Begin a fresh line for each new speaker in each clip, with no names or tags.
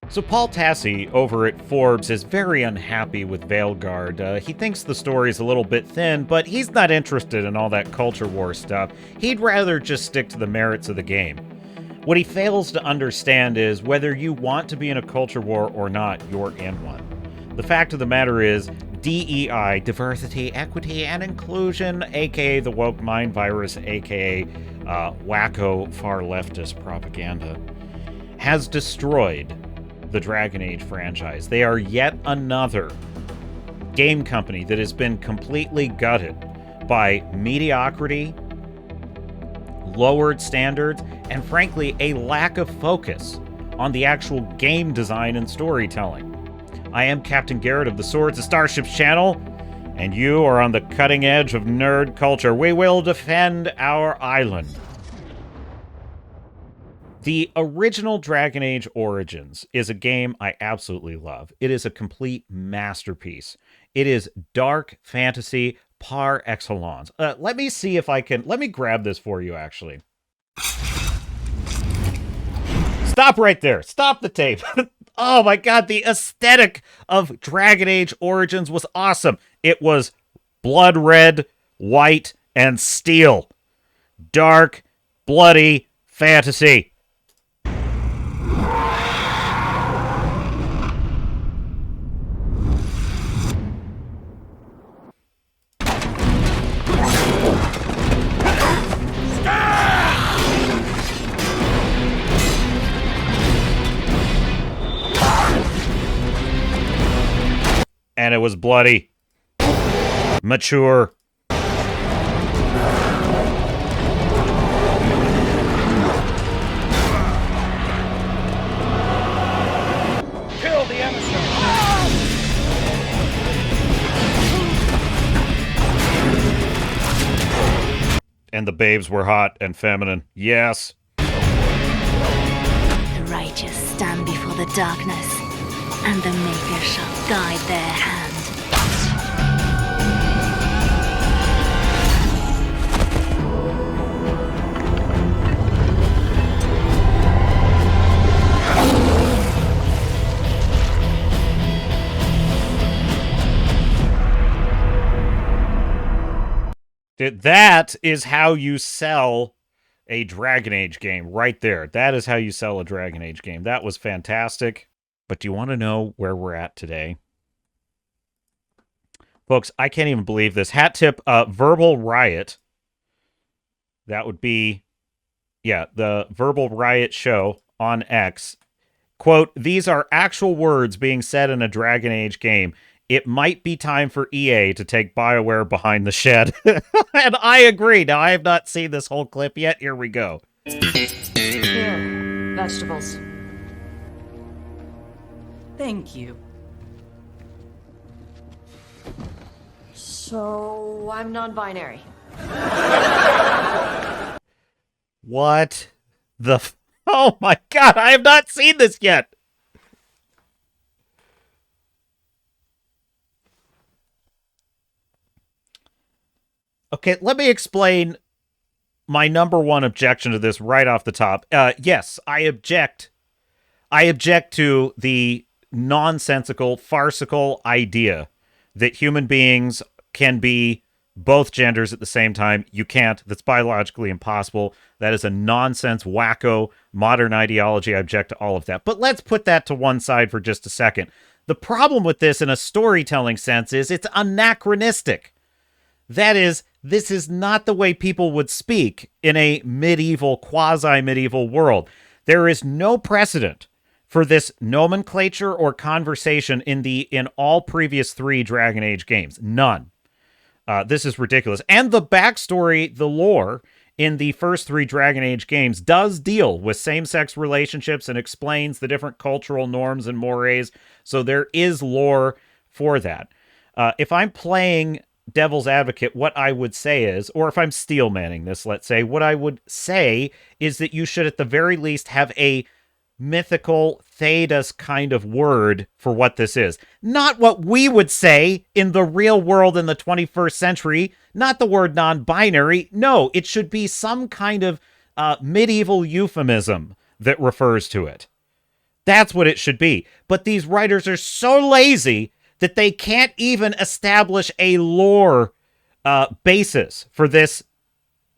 So Paul Tassi over at Forbes is very unhappy with Veilguard. He thinks the story's a little bit thin, but he's not interested in all that culture war stuff. He'd rather just stick to the merits of the game. What he fails to understand is whether you want to be in a culture war or not, you're in one. The fact of the matter is, DEI, diversity, equity, and inclusion, aka the woke mind virus, aka wacko far leftist propaganda, has destroyed the Dragon Age franchise. They are yet another game company that has been completely gutted by mediocrity, lowered standards, and frankly, a lack of focus on the actual game design and storytelling. I am Captain Garrett of the Swords of Starships channel, and you are on the cutting edge of nerd culture. We will defend our island. The original Dragon Age Origins is a game I absolutely love. It is a complete masterpiece. It is dark fantasy par excellence. Let me see if I can... Let me grab this for you, actually. Stop right there. Stop the tape. Oh my god, the aesthetic of Dragon Age Origins was awesome. It was blood red, white, and steel. Dark, bloody fantasy. And it was bloody, mature.
Kill the emissary.
And the babes were hot and feminine. Yes.
The righteous stand before the darkness, and the Maker shall guide their hand.
That is how you sell a Dragon Age game, right there. That is how you sell a Dragon Age game. That was fantastic. But do you want to know where we're at today? Folks, I can't even believe this. Hat tip, Verbal Riot. That would be, yeah, the Verbal Riot show on X. Quote, these are actual words being said in a Dragon Age game. It might be time for EA to take BioWare behind the shed. And I agree. Now, I have not seen this whole clip yet. Here we go.
Here, vegetables.
Thank you.
So, I'm non-binary.
What the... Oh my god, I have not seen this yet! Okay, let me explain my number one objection to this right off the top. Yes, I object. I object to the nonsensical, farcical idea that human beings can be both genders at the same time. You can't. That's biologically impossible. That is a nonsense, wacko, modern ideology. I object to all of that. But let's put that to one side for just a second. The problem with this in a storytelling sense is it's anachronistic. That is, this is not the way people would speak in a medieval, quasi-medieval world. There is no precedent for this nomenclature or conversation in all previous 3 Dragon Age games. None. This is ridiculous. And the backstory, the lore in the first 3 Dragon Age games does deal with same-sex relationships and explains the different cultural norms and mores. So there is lore for that. If I'm playing devil's advocate, what I would say is, or if I'm steel manning this, let's say, what I would say is that you should at the very least have a mythical Thedas kind of word for what this is. Not what we would say in the real world in the 21st century, not the word non-binary. No, it should be some kind of medieval euphemism that refers to it. That's what it should be. But these writers are so lazy that they can't even establish a lore basis for this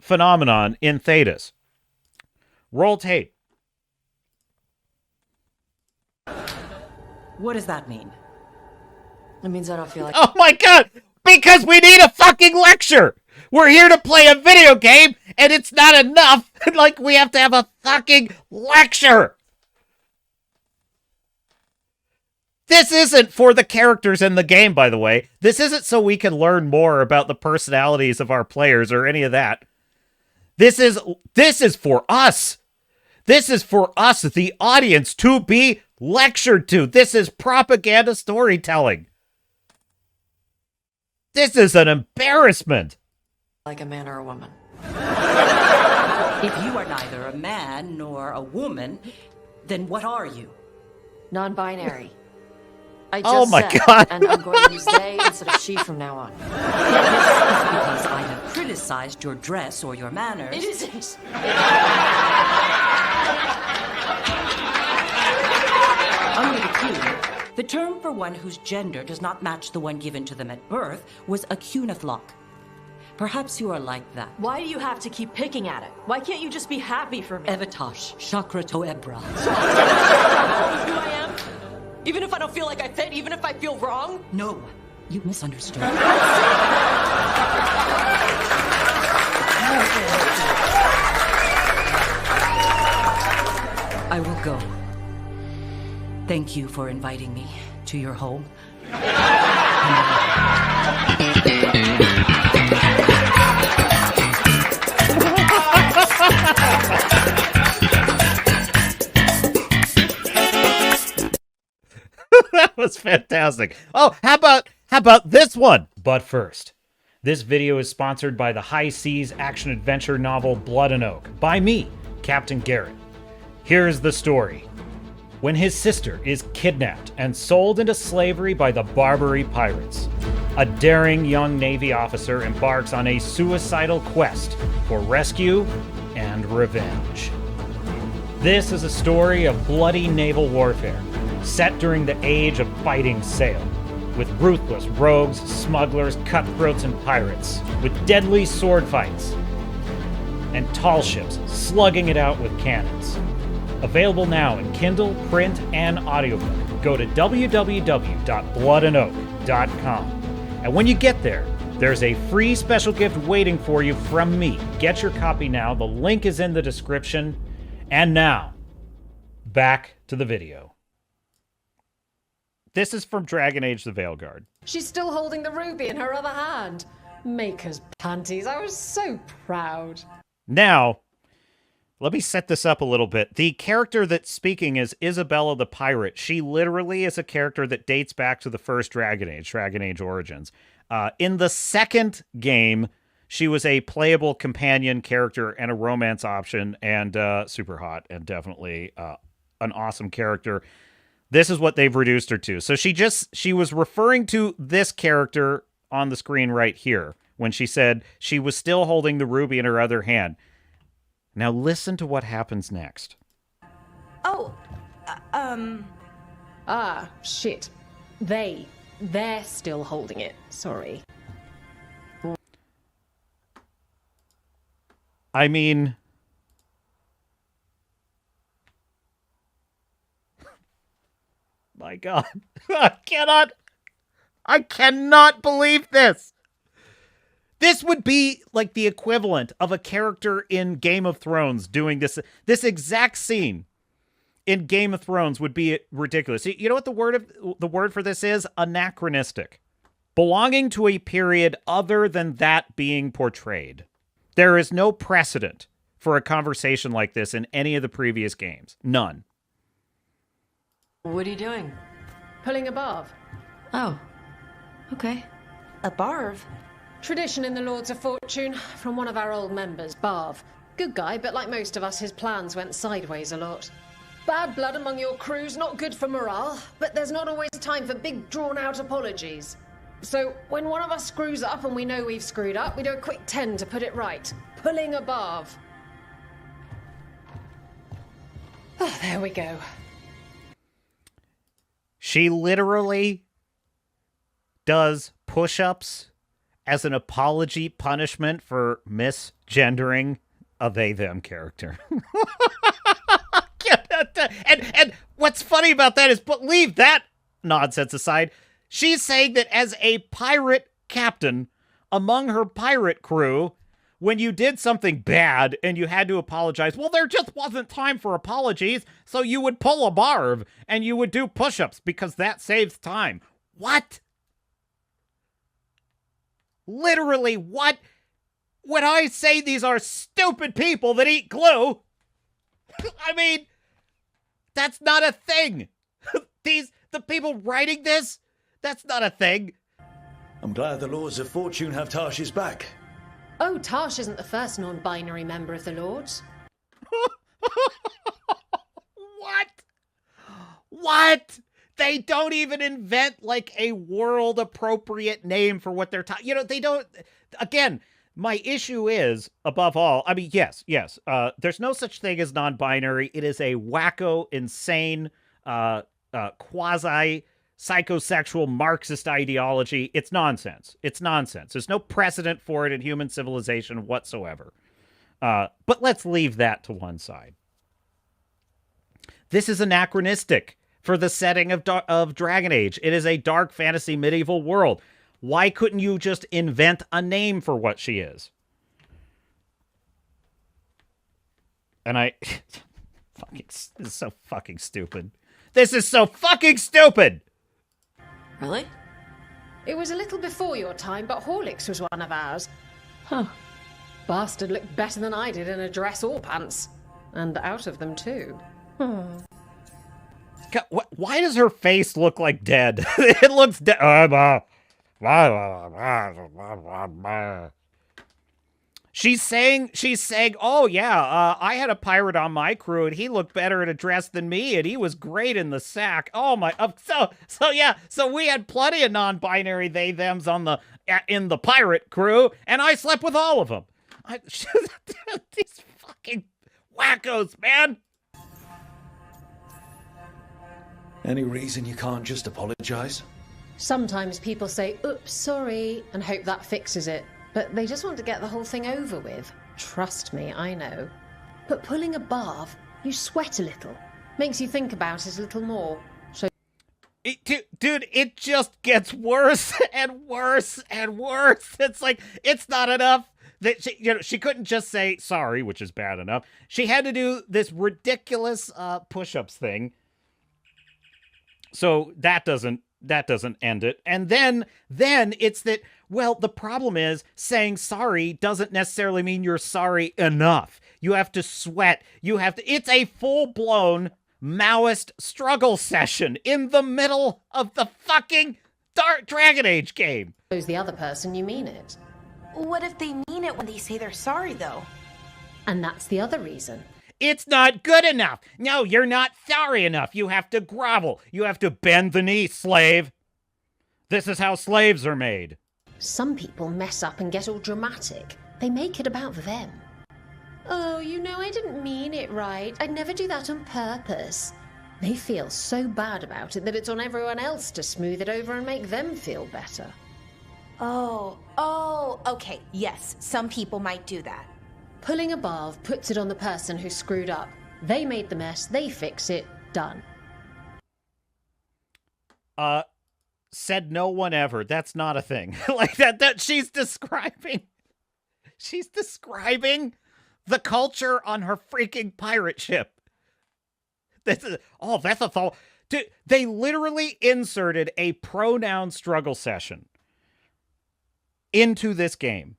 phenomenon in Thedas. Roll tape.
What does that mean?
It means I don't feel like...
Oh my god! Because we need a fucking lecture! We're here to play a video game, and it's not enough! Like, we have to have a fucking lecture! This isn't for the characters in the game, by the way. This isn't so we can learn more about the personalities of our players or any of that. This is for us. This is for us, the audience, to be lectured to. This is propaganda storytelling. This is an embarrassment.
Like a man or a woman.
If you are neither a man nor a woman, then what are you?
Non-binary. I
Oh
just
my
said,
God.
and I'm going to use they instead of she from now on.
This is because I have criticized your dress or your manners.
It isn't.
Under the Q, the term for one whose gender does not match the one given to them at birth was a cunithlock. Perhaps you are like that.
Why do you have to keep picking at it? Why can't you just be happy for me?
Evitash, chakra to ebra.
Who I am? Even if I don't feel like I fit, even if I feel wrong?
No, you misunderstood. I will go. Thank you for inviting me to your home.
That was fantastic. Oh, how about this one? But first, this video is sponsored by the High Seas action-adventure novel Blood and Oak by me, Captain Garrett. Here's the story. When his sister is kidnapped and sold into slavery by the Barbary Pirates, a daring young Navy officer embarks on a suicidal quest for rescue and revenge. This is a story of bloody naval warfare, set during the age of fighting sail, with ruthless rogues, smugglers, cutthroats, and pirates, with deadly sword fights, and tall ships slugging it out with cannons. Available now in Kindle, print, and audiobook. Go to www.bloodanoak.com. And when you get there, there's a free special gift waiting for you from me. Get your copy now. The link is in the description. And now, back to the video. This is from Dragon Age the Veilguard.
She's still holding the ruby in her other hand. Maker's panties. I was so proud.
Now, let me set this up a little bit. The character that's speaking is Isabella the Pirate. She literally is a character that dates back to the first Dragon Age Origins. In the second game, she was a playable companion character and a romance option, and super hot, and definitely an awesome character. This is what they've reduced her to. So she was referring to this character on the screen right here when she said she was still holding the ruby in her other hand. Now listen to what happens next.
Oh, Ah, shit. They're still holding it. Sorry.
I mean, my God, I cannot believe this. This would be like the equivalent of a character in Game of Thrones doing this. This exact scene in Game of Thrones would be ridiculous. You know what the word for this is? Anachronistic. Belonging to a period other than that being portrayed. There is no precedent for a conversation like this in any of the previous games. None.
What are you doing?
Pulling a barb.
Oh. Okay. A barb?
Tradition in the Lords of Fortune from one of our old members, Barv. Good guy, but like most of us, his plans went sideways a lot. Bad blood among your crews, not good for morale, but there's not always time for big drawn-out apologies. So when one of us screws up and we know we've screwed up, we do a quick 10 to put it right. Pulling a Barv. Oh, there we go.
She literally does push-ups as an apology punishment for misgendering a they-them character. and what's funny about that is, but leave that nonsense aside, she's saying that as a pirate captain among her pirate crew, when you did something bad and you had to apologize, well, there just wasn't time for apologies, so you would pull a barb and you would do push-ups because that saves time. What? Literally, what? When I say these are stupid people that eat glue, I mean, that's not a thing. The people writing this, that's not a thing.
I'm glad the Lords of Fortune have Tarsh's back.
Oh, Tarsh isn't the first non-binary member of the Lords.
What? They don't even invent, like, a world-appropriate name for what they're talking... You know, they don't... Again, my issue is, above all... I mean, yes. There's no such thing as non-binary. It is a wacko, insane, quasi-psychosexual Marxist ideology. It's nonsense. There's no precedent for it in human civilization whatsoever. But let's leave that to one side. This is anachronistic for the setting of Dragon Age. It is a dark fantasy medieval world. Why couldn't you just invent a name for what she is? And this is so fucking stupid. This is so fucking stupid!
Really?
It was a little before your time, but Horlicks was one of ours. Huh. Bastard looked better than I did in a dress or pants. And out of them, too.
God, why does her face look like dead? It looks dead. She's saying, oh yeah, I had a pirate on my crew and he looked better in a dress than me and he was great in the sack. Oh my, so we had plenty of non-binary they-thems in the pirate crew and I slept with all of them. These fucking wackos, man.
Any reason you can't just apologize?
Sometimes people say, oops, sorry, and hope that fixes it. But they just want to get the whole thing over with. Trust me, I know. But pulling a bath, you sweat a little. Makes you think about it a little more. So,
dude, it just gets worse and worse and worse. It's like, it's not enough that she couldn't just say sorry, which is bad enough. She had to do this ridiculous push-ups thing. So that doesn't end it. And then it's that, well, the problem is saying sorry doesn't necessarily mean you're sorry enough. You have to sweat. It's a full-blown Maoist struggle session in the middle of the fucking Dragon Age game.
Who's the other person, you mean it.
What if they mean it when they say they're sorry, though?
And that's the other reason.
It's not good enough. No, you're not sorry enough. You have to grovel. You have to bend the knee, slave. This is how slaves are made.
Some people mess up and get all dramatic. They make it about them. Oh, I didn't mean it right. I'd never do that on purpose. They feel so bad about it that it's on everyone else to smooth it over and make them feel better.
Oh, okay. Yes, some people might do that.
Pulling a barb puts it on the person who screwed up. They made the mess, they fix it, done.
Said no one ever. That's not a thing. Like that she's describing the culture on her freaking pirate ship. That's a thought. Dude, they literally inserted a pronoun struggle session into this game.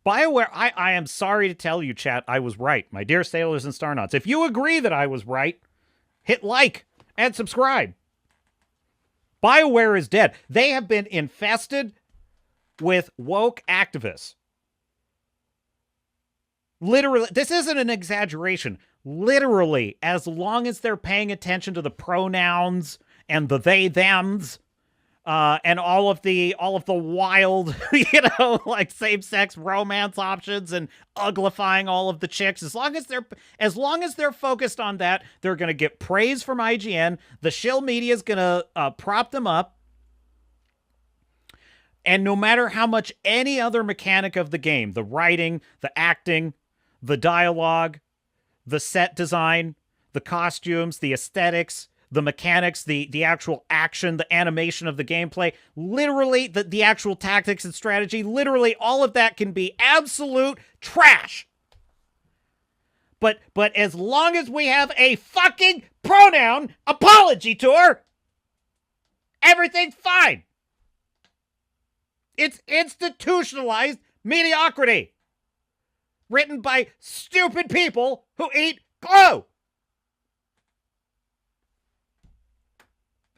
BioWare, I am sorry to tell you, chat, I was right. My dear sailors and starnauts. If you agree that I was right, hit like and subscribe. BioWare is dead. They have been infested with woke activists. Literally, this isn't an exaggeration. Literally, as long as they're paying attention to the pronouns and the they-thems, and all of the wild, like same-sex romance options and uglifying all of the chicks. As long as they're focused on that, they're gonna get praise from IGN. The shill media is gonna prop them up. And no matter how much any other mechanic of the game, the writing, the acting, the dialogue, the set design, the costumes, the aesthetics, the mechanics, the actual action, the animation of the gameplay, literally the actual tactics and strategy, literally all of that can be absolute trash. But as long as we have a fucking pronoun apology tour, everything's fine. It's institutionalized mediocrity. Written by stupid people who eat glue.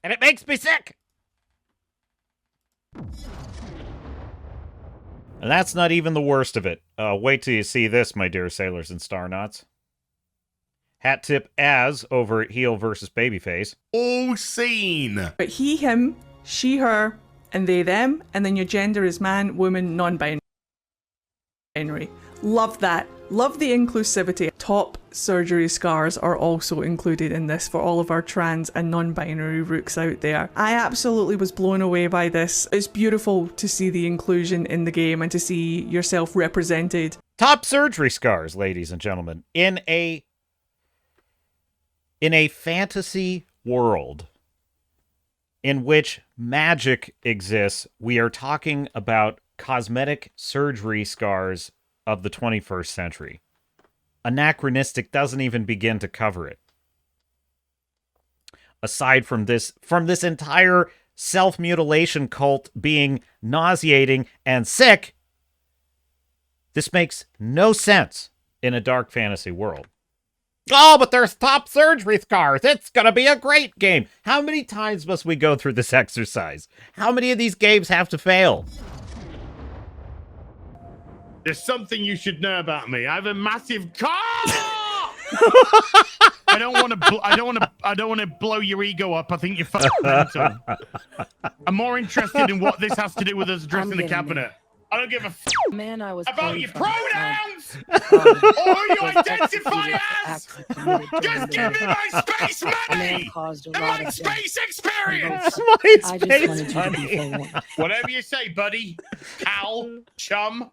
And it makes me sick. And that's not even the worst of it. Wait till you see this, my dear sailors and starnauts. Hat tip as over at heel versus babyface.
All seen.
But he, him, she, her, and they, them, and then your gender is man, woman, non-binary. Love that. Love the inclusivity. Top surgery scars are also included in this for all of our trans and non-binary rooks out there. I absolutely was blown away by this. It's beautiful to see the inclusion in the game and to see yourself represented.
Top surgery scars, ladies and gentlemen. In a fantasy world in which magic exists, we are talking about cosmetic surgery scars of the 21st century. Anachronistic doesn't even begin to cover it. Aside from this entire self-mutilation cult being nauseating and sick, this makes no sense in a dark fantasy world. Oh, but there's top surgery scars. It's going to be a great game. How many times must we go through this exercise? How many of these games have to fail?
There's something you should know about me. I have a massive car. I don't want to blow your ego up. I think you're fucking mental. I'm more interested in what this has to do with us addressing the cabinet. I don't give a
man, I was
about your pronouns or who you identify as. Just give me my space money and my space experience.
I just wanted you to be forewarned.
Whatever you say, buddy. Pal, chum.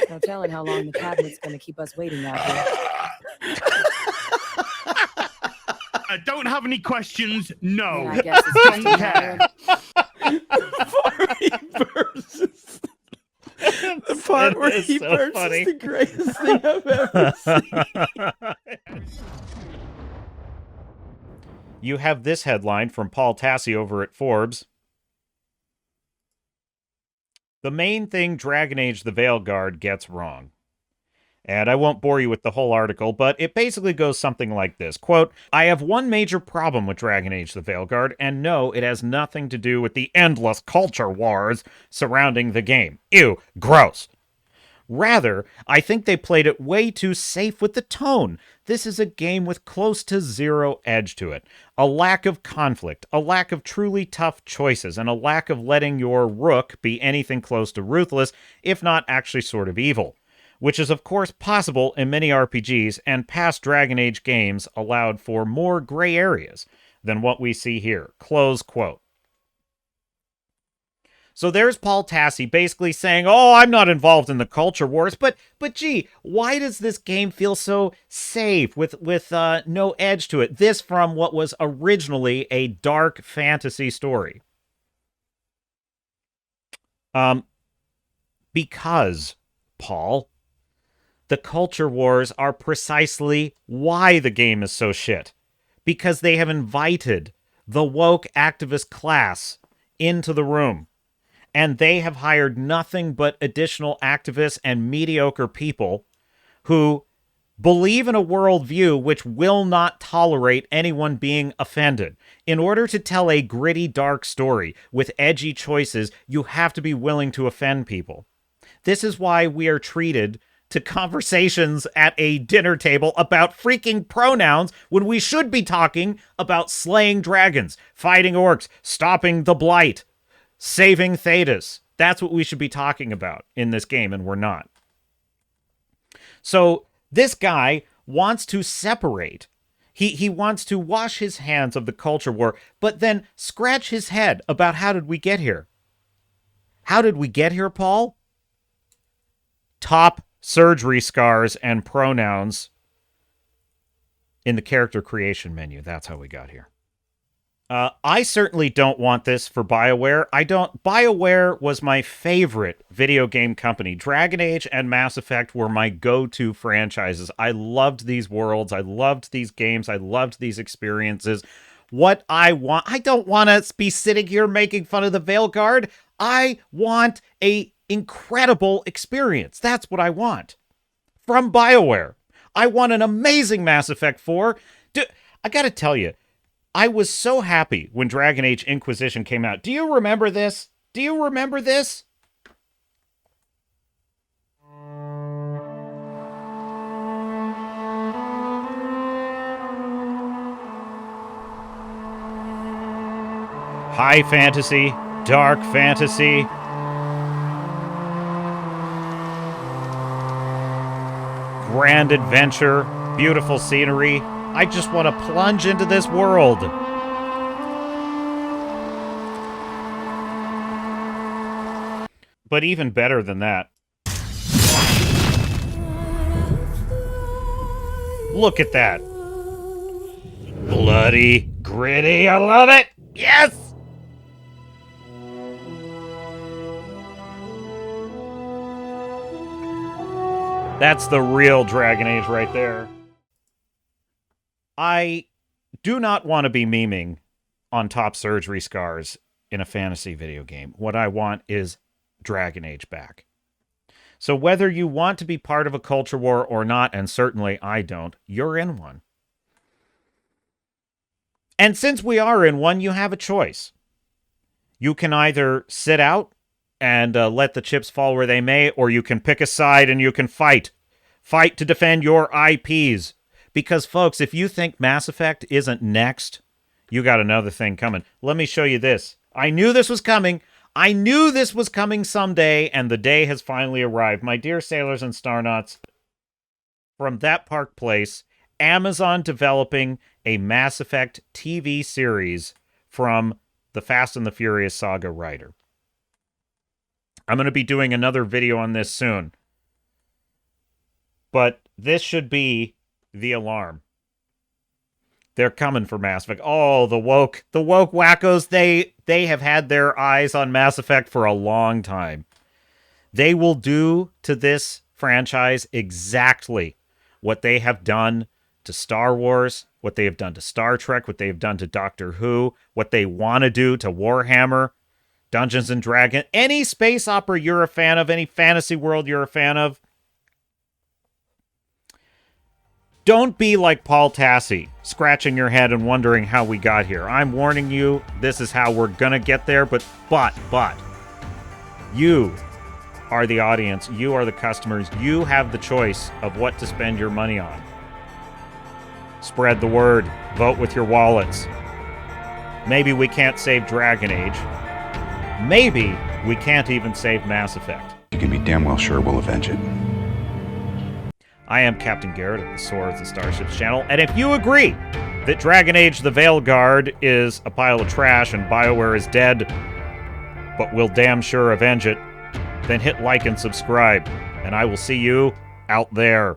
No telling how long the cabinet's going to keep us waiting out here.
I don't have any questions. No.
Yeah, I guess it's
don't care.
The part where he burns is the greatest thing I've ever seen.
You have this headline from Paul Tassi over at Forbes. The main thing Dragon Age the Veilguard gets wrong. And I won't bore you with the whole article, but it basically goes something like this. Quote, I have one major problem with Dragon Age the Veilguard, and no, it has nothing to do with the endless culture wars surrounding the game. Ew, gross. Rather, I think they played it way too safe with the tone. This is a game with close to zero edge to it. A lack of conflict, a lack of truly tough choices, and a lack of letting your rook be anything close to ruthless, if not actually sort of evil. Which is of course possible in many RPGs, and past Dragon Age games allowed for more gray areas than what we see here. Close quote. So there's Paul Tassi basically saying, oh, I'm not involved in the culture wars, but gee, why does this game feel so safe with no edge to it? This from what was originally a dark fantasy story. Because, Paul, the culture wars are precisely why the game is so shit. Because they have invited the woke activist class into the room. And they have hired nothing but additional activists and mediocre people who believe in a worldview which will not tolerate anyone being offended. In order to tell a gritty, dark story with edgy choices, you have to be willing to offend people. This is why we are treated to conversations at a dinner table about freaking pronouns when we should be talking about slaying dragons, fighting orcs, stopping the blight, saving Thetis. That's what we should be talking about in this game, and we're not. So this guy wants to separate. He wants to wash his hands of the culture war, but then scratch his head about how did we get here? How did we get here, Paul? Top surgery scars and pronouns in the character creation menu. That's how we got here. I certainly don't want this for BioWare. BioWare was my favorite video game company. Dragon Age and Mass Effect were my go-to franchises. I loved these worlds. I loved these games. I loved these experiences. What I don't want to be sitting here making fun of the Veilguard. I want a incredible experience. That's what I want from BioWare. I want an amazing Mass Effect 4. I got to tell you, I was so happy when Dragon Age Inquisition came out. Do you remember this? Do you remember this? High fantasy, dark fantasy. Grand adventure, beautiful scenery. I just want to plunge into this world. But even better than that. Look at that. Bloody, gritty, I love it! Yes! That's the real Dragon Age right there. I do not want to be memeing on top surgery scars in a fantasy video game. What I want is Dragon Age back. So whether you want to be part of a culture war or not, and certainly I don't, you're in one. And since we are in one, you have a choice. You can either sit out and let the chips fall where they may, or you can pick a side and you can fight. Fight to defend your IPs. Because, folks, if you think Mass Effect isn't next, you got another thing coming. Let me show you this. I knew this was coming. I knew this was coming someday, and the day has finally arrived. My dear sailors and starnauts, from That Park Place, Amazon developing a Mass Effect TV series from the Fast and the Furious saga writer. I'm going to be doing another video on this soon. But this should be the alarm. They're coming for Mass Effect. Oh, the woke wackos, they have had their eyes on Mass Effect for a long time. They will do to this franchise exactly what they have done to Star Wars, what they have done to Star Trek, what they have done to Doctor Who, what they want to do to Warhammer, Dungeons and Dragons, any space opera you're a fan of, any fantasy world you're a fan of. Don't be like Paul Tassi, scratching your head and wondering how we got here. I'm warning you, this is how we're gonna get there, but, you are the audience, you are the customers, you have the choice of what to spend your money on. Spread the word, vote with your wallets. Maybe we can't save Dragon Age. Maybe we can't even save Mass Effect.
You can be damn well sure we'll avenge it.
I am Captain Garrett of the Swords and Starships channel, and if you agree that Dragon Age the Veilguard is a pile of trash and BioWare is dead, but we'll damn sure avenge it, then hit like and subscribe, and I will see you out there.